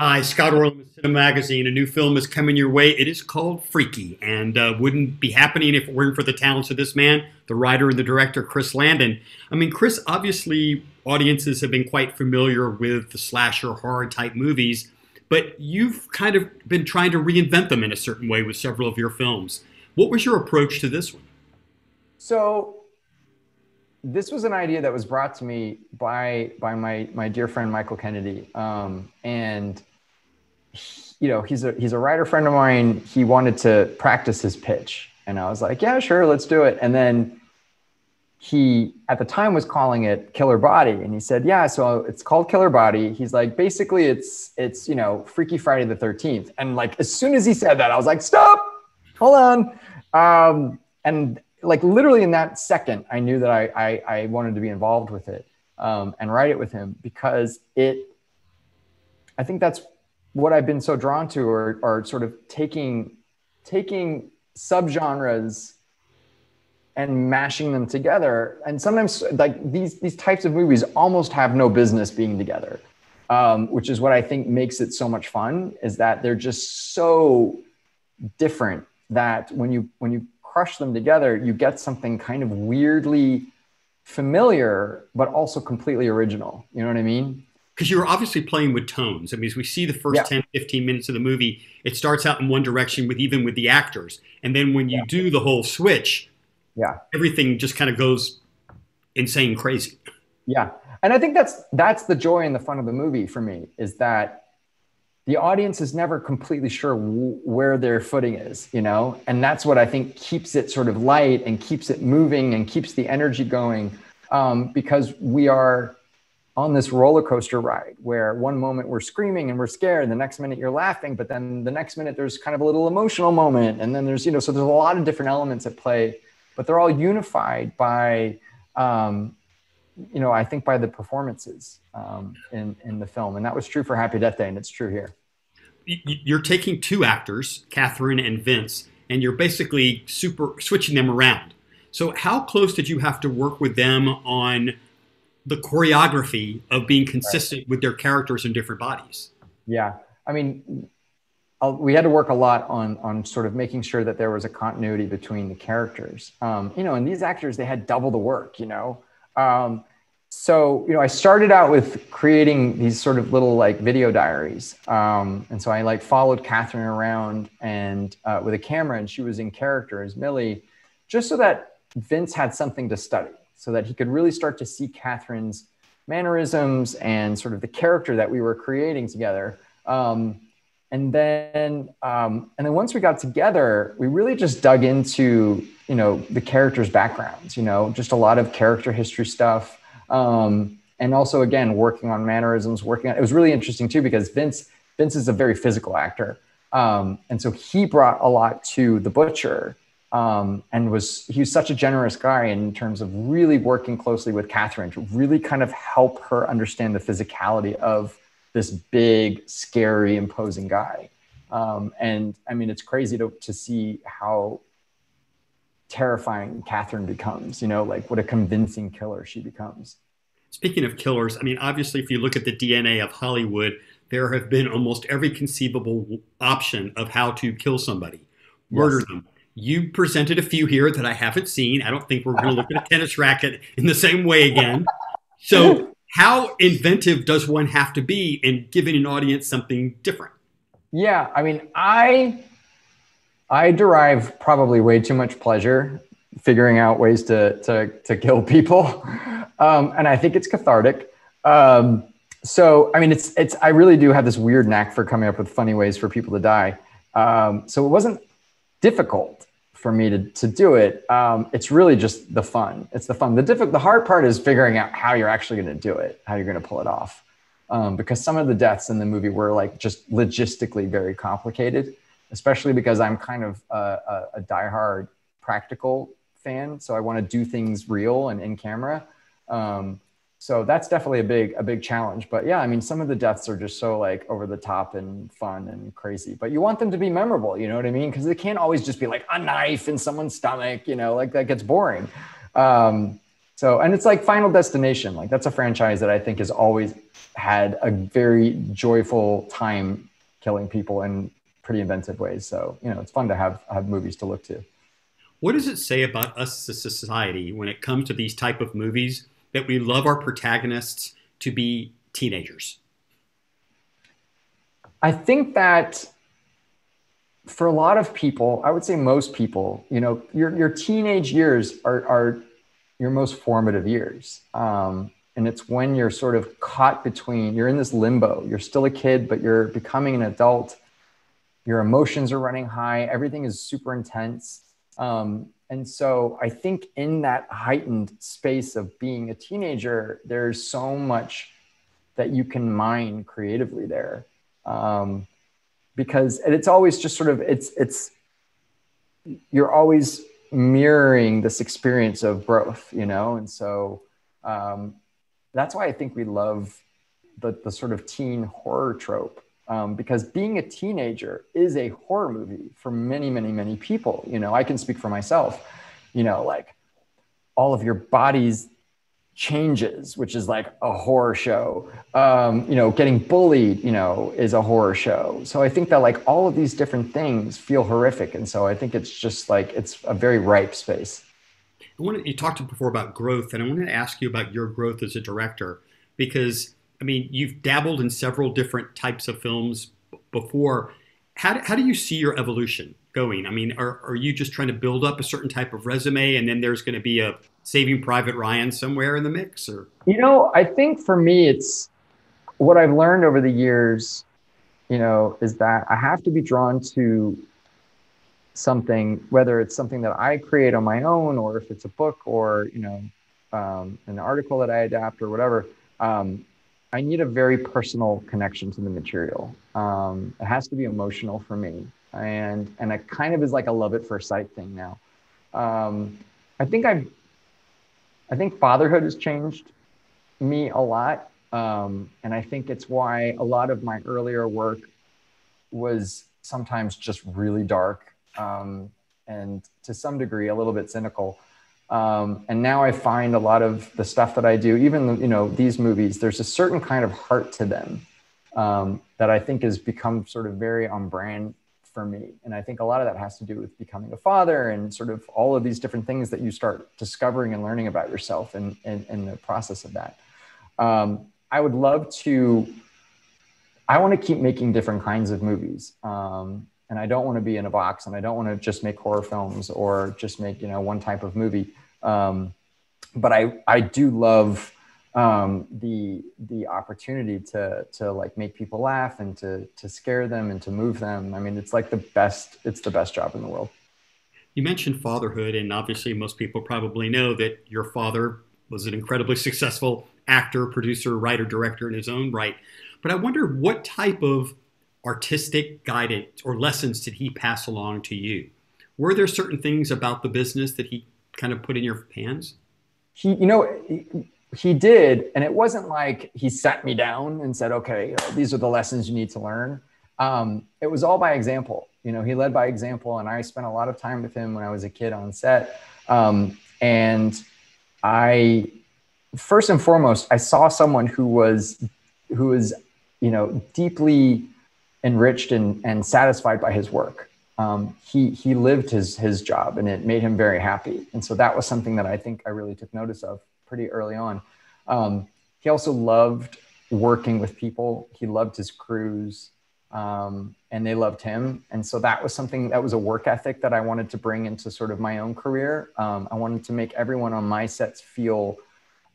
Hi, Scott Orlin with CINEMA-Magazine. A new film is coming your way. It is called Freaky, and wouldn't be happening if it weren't for the talents of this man, the writer and the director, Chris Landon. I mean, Chris, obviously, audiences have been quite familiar with the slasher horror type movies, but you've kind of been trying to reinvent them in a certain way with several of your films. What was your approach to this one? So this was an idea that was brought to me by my dear friend Michael Kennedy, and you know, he's a writer friend of mine. He wanted to practice his pitch, and I was like, yeah, sure, let's do it. And then he at the time was calling it Killer Body, and he said, yeah, so it's called Killer Body. He's like, basically it's you know, Freaky Friday the 13th. And like as soon as he said that, I was like, stop, hold on. And like literally in that second, I knew that I wanted to be involved with it and write it with him, because I think that's what I've been so drawn to, or sort of taking subgenres and mashing them together. And sometimes like these types of movies almost have no business being together, which is what I think makes it so much fun, is that they're just so different that when you crush them together, you get something kind of weirdly familiar, but also completely original. You know what I mean? Because you're obviously playing with tones. I mean, as we see the first 10, 15 minutes of the movie, it starts out in one direction even with the actors. And then when you do the whole switch, everything just kind of goes insane crazy. Yeah. And I think that's the joy and the fun of the movie for me, is that the audience is never completely sure where their footing is, you know? And that's what I think keeps it sort of light and keeps it moving and keeps the energy going, because we are on this roller coaster ride where one moment we're screaming and we're scared, the next minute you're laughing, but then the next minute there's kind of a little emotional moment. And then there's, you know, so there's a lot of different elements at play, but they're all unified by, you know, I think by the performances in the film. And that was true for Happy Death Day, and it's true here. You're taking two actors, Catherine and Vince, and you're basically switching them around. So how close did you have to work with them on the choreography of being consistent with their characters in different bodies? Yeah, I mean, we had to work a lot on sort of making sure that there was a continuity between the characters. You know, and these actors, they had double the work, you know? So, you know, I started out with creating these sort of little like video diaries. And so I like followed Catherine around and with a camera, and she was in character as Millie, just so that Vince had something to study, so that he could really start to see Catherine's mannerisms and sort of the character that we were creating together. And then once we got together, we really just dug into, you know, the characters' backgrounds, you know, just a lot of character history stuff. And also, again, working on mannerisms, it was really interesting too, because Vince is a very physical actor. And so he brought a lot to The Butcher, and he was such a generous guy in terms of really working closely with Catherine to really kind of help her understand the physicality of this big, scary, imposing guy. And I mean, it's crazy to see how terrifying Catherine becomes, you know, like what a convincing killer she becomes. Speaking of killers, I mean, obviously, if you look at the DNA of Hollywood, there have been almost every conceivable option of how to kill somebody, murder them. You presented a few here that I haven't seen. I don't think we're going to look at a tennis racket in the same way again. So how inventive does one have to be in giving an audience something different? Yeah, I mean, I derive probably way too much pleasure figuring out ways to kill people. And I think it's cathartic. So, I mean, I really do have this weird knack for coming up with funny ways for people to die. So it wasn't difficult for me to do it. It's really just the fun. It's the fun. The hard part is figuring out how you're actually going to do it, how you're going to pull it off. Because some of the deaths in the movie were like just logistically very complicated, especially because I'm kind of a diehard practical fan. So I want to do things real and in camera. So that's definitely a big challenge. But yeah, I mean, some of the deaths are just so like over the top and fun and crazy, but you want them to be memorable, you know what I mean? Because they can't always just be like a knife in someone's stomach, you know, like that gets boring. So, and it's like Final Destination, like that's a franchise that I think is always had a very joyful time killing people in pretty inventive ways. So, you know, it's fun to have movies to look to. What does it say about us as a society when it comes to these type of movies that we love our protagonists to be teenagers? I think that for a lot of people, I would say most people, you know, your teenage years are your most formative years. And it's when you're sort of caught between, you're in this limbo. You're still a kid, but you're becoming an adult. Your emotions are running high. Everything is super intense. And so I think in that heightened space of being a teenager, there's so much that you can mine creatively there. Because and it's always just sort of, you're always mirroring this experience of growth, you know? And so that's why I think we love the sort of teen horror trope. Because being a teenager is a horror movie for many, many, many people. You know, I can speak for myself, you know, like all of your body's changes, which is like a horror show. You know, getting bullied, you know, is a horror show. So I think that like all of these different things feel horrific. And so I think it's just like, it's a very ripe space. You talked before about growth, and I wanted to ask you about your growth as a director, because I mean, you've dabbled in several different types of films before. How do you see your evolution going? I mean, are you just trying to build up a certain type of resume and then there's going to be a Saving Private Ryan somewhere in the mix? Or, you know, I think for me, it's what I've learned over the years, you know, is that I have to be drawn to something, whether it's something that I create on my own, or if it's a book or, you know, an article that I adapt or whatever. I need a very personal connection to the material. It has to be emotional for me. And it kind of is like a love at first sight thing now. I think fatherhood has changed me a lot. And I think it's why a lot of my earlier work was sometimes just really dark, and to some degree, a little bit cynical. And now I find a lot of the stuff that I do, even, you know, these movies, there's a certain kind of heart to them that I think has become sort of very on brand for me. And I think a lot of that has to do with becoming a father and sort of all of these different things that you start discovering and learning about yourself in the process of that. I would love to, I want to keep making different kinds of movies. And I don't want to be in a box, and I don't want to just make horror films or just make, you know, one type of movie. But I do love the opportunity to like make people laugh and to scare them and to move them. I mean, it's like it's the best job in the world. you mentioned fatherhood, and obviously most people probably know that your father was an incredibly successful actor, producer, writer, director in his own right. But I wonder, what type of artistic guidance or lessons did he pass along to you? Were there certain things about the business that he kind of put in your hands? He did. And it wasn't like he sat me down and said, okay, these are the lessons you need to learn. It was all by example. He led by example, and I spent a lot of time with him when I was a kid on set. And I, first and foremost, I saw someone who was deeply enriched and satisfied by his work. He lived his job, and it made him very happy. And so that was something that I think I really took notice of pretty early on. He also loved working with people. He loved his crews, and they loved him. And so that was something, that was a work ethic that I wanted to bring into sort of my own career. I wanted to make everyone on my sets feel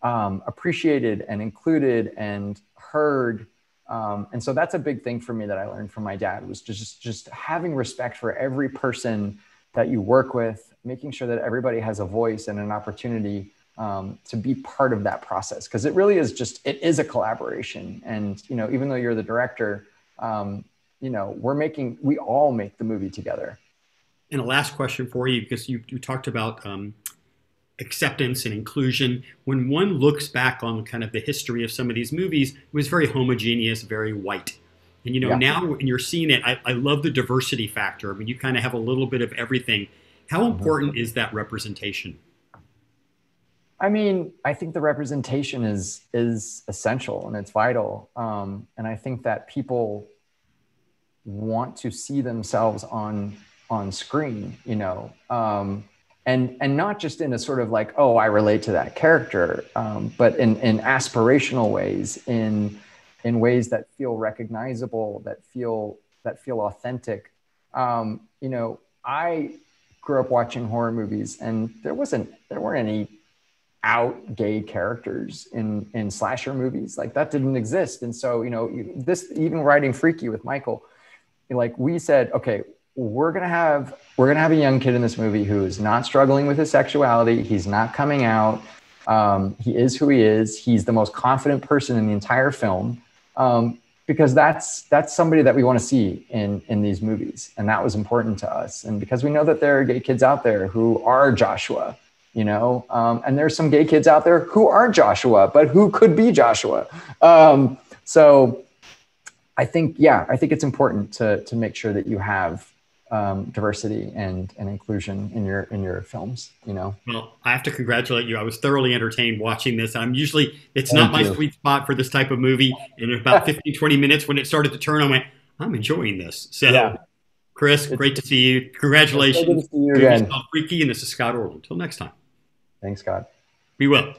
appreciated and included and heard. And so that's a big thing for me that I learned from my dad, was just having respect for every person that you work with, making sure that everybody has a voice and an opportunity to be part of that process. Because it really is it is a collaboration. And, even though you're the director, we all make the movie together. And a last question for you, because you talked about acceptance and inclusion. When one looks back on kind of the history of some of these movies, it was very homogeneous, very white. And, now when you're seeing it, I love the diversity factor. I mean, you kind of have a little bit of everything. How important is that representation? I mean, I think the representation is essential and it's vital. And I think that people want to see themselves on screen, you know, and not just in a sort of like, oh, I relate to that character, but in aspirational ways, in ways that feel recognizable, that feel authentic. You know, I grew up watching horror movies, and there weren't any out gay characters in slasher movies. Like, that didn't exist. And so, you know, this, even writing Freaky with Michael, like, we said, okay, we're gonna have a young kid in this movie who is not struggling with his sexuality. He's not coming out. He is who he is. He's the most confident person in the entire film, because that's somebody that we want to see in these movies, and that was important to us. And because we know that there are gay kids out there who are Joshua, you know, and there's some gay kids out there who aren't Joshua, but who could be Joshua. So I think it's important to make sure that you have diversity and inclusion in your films, you know. Well, I have to congratulate you. I was thoroughly entertained watching this. It's not my sweet spot for this type of movie. And in about 15, 20 minutes, when it started to turn, I went, I'm enjoying this. So, yeah. Chris, great to see you. Congratulations. Good to see you again. Freaky, and this is Scott Orlin. Until next time. Thanks, Scott. Be well.